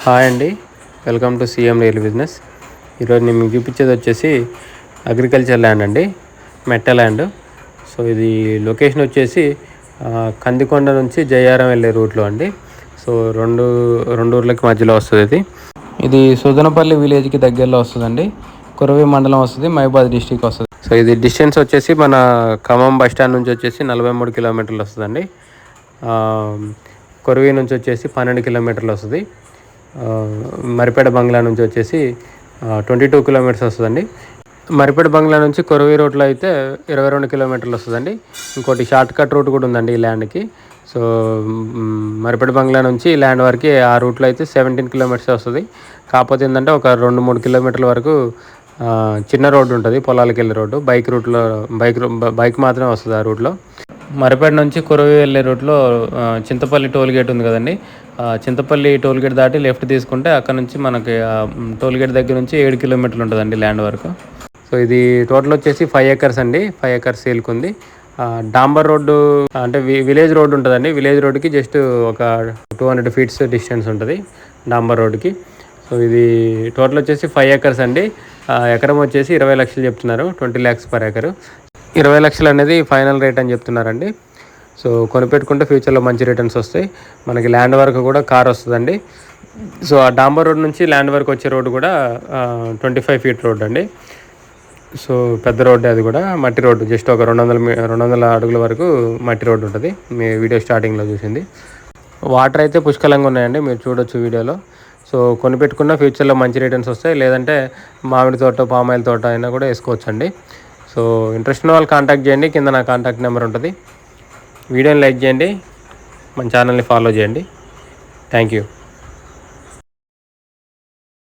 Hi అండి, welcome to CM real business. ఈరోజు నేను మీకు చూపించేది వచ్చేసి అగ్రికల్చర్ ల్యాండ్ అండి, మెట్ట ల్యాండ్. సో ఇది లొకేషన్ వచ్చేసి కందికొండ నుంచి జయారం వెళ్ళే రూట్లో అండి. సో రెండు ఊర్లకి మధ్యలో వస్తుంది. ఇది సుదనపల్లి విలేజ్కి దగ్గరలో వస్తుందండి. కురవి మండలం వస్తుంది, మహబాద్ డిస్టిక్ వస్తుంది. సో ఇది డిస్టెన్స్ వచ్చేసి మన ఖమ్మం బస్ స్టాండ్ నుంచి వచ్చేసి 43 కిలోమీటర్లు వస్తుందండి. కొరవి నుంచి వచ్చేసి 12 కిలోమీటర్లు వస్తుంది. మరిపేట బంగ్లా నుంచి వచ్చేసి 22 కిలోమీటర్స్ వస్తుందండి. మరిపేట బంగ్లా నుంచి కొరవి రోడ్లో అయితే 22 కిలోమీటర్లు వస్తుందండి. ఇంకోటి షార్ట్ కట్ రూట్ కూడా ఉందండి ఈ ల్యాండ్కి. సో మరిపేట బంగ్లా నుంచి ల్యాండ్ వరకు ఆ రూట్లో అయితే 17 కిలోమీటర్స్ వస్తుంది. కాకపోతే ఏంటంటే ఒక 2-3 కిలోమీటర్ల వరకు చిన్న రోడ్డు ఉంటుంది, పొలాలకు వెళ్ళే రోడ్డు. బైక్ మాత్రమే వస్తుంది ఆ రూట్లో. మరిపేట నుంచి కొరవి వెళ్ళే రూట్లో చింతపల్లి టోల్ గేట్ ఉంది కదండి. చింతపల్లి టోల్ గేట్ దాటి లెఫ్ట్ తీసుకుంటే అక్కడ నుంచి మనకి టోల్ గేట్ దగ్గర నుంచి 7 కిలోమీటర్లు ఉంటుందండి ల్యాండ్ వరకు. సో ఇది టోటల్ వచ్చేసి 5 ఎకర్స్ అండి. 5 ఎకర్స్ సేల్కి ఉంది. డాంబర్ రోడ్డు అంటే విలేజ్ రోడ్డు ఉంటుందండి. విలేజ్ రోడ్డుకి జస్ట్ ఒక 200 ఫీట్స్ డిస్టెన్స్ ఉంటుంది డాంబర్ రోడ్డుకి. సో ఇది టోటల్ వచ్చేసి 5 ఎకర్స్ అండి. ఎకరం వచ్చేసి 20 లక్షలు చెప్తున్నారు, 20 lakhs పర్ ఎకరు. 20 లక్షలు అనేది ఫైనల్ రేట్ అని చెప్తున్నారండి. సో కొనిపెట్టుకుంటే ఫ్యూచర్లో మంచి రిటర్న్స్ వస్తాయి. మనకి ల్యాండ్ వరకు కూడా కార్ వస్తుందండి. సో ఆ డాంబర్ రోడ్ నుంచి ల్యాండ్ వరకు వచ్చే రోడ్డు కూడా 25 feet రోడ్ అండి. సో పెద్ద రోడ్డు, అది కూడా మట్టి రోడ్డు. జస్ట్ ఒక 200 అడుగుల వరకు మట్టి రోడ్డు ఉంటుంది. మీ వీడియో స్టార్టింగ్లో చూసింది. వాటర్ అయితే పుష్కలంగా ఉన్నాయండి, మీరు చూడొచ్చు వీడియోలో. సో కొనిపెట్టుకున్న ఫ్యూచర్లో మంచి రిటర్న్స్ వస్తాయి. లేదంటే మామిడి తోట, పామాయిల్ తోట అయినా కూడా వేసుకోవచ్చండి. సో ఇంట్రెస్ట్ ఉన్న వాళ్ళు కాంటాక్ట్ చేయండి, కింద నా కాంటాక్ట్ నెంబర్ ఉంటుంది. వీడియోని లైక్ చేయండి, మన ఛానల్ని ఫాలో చేయండి. Thank you.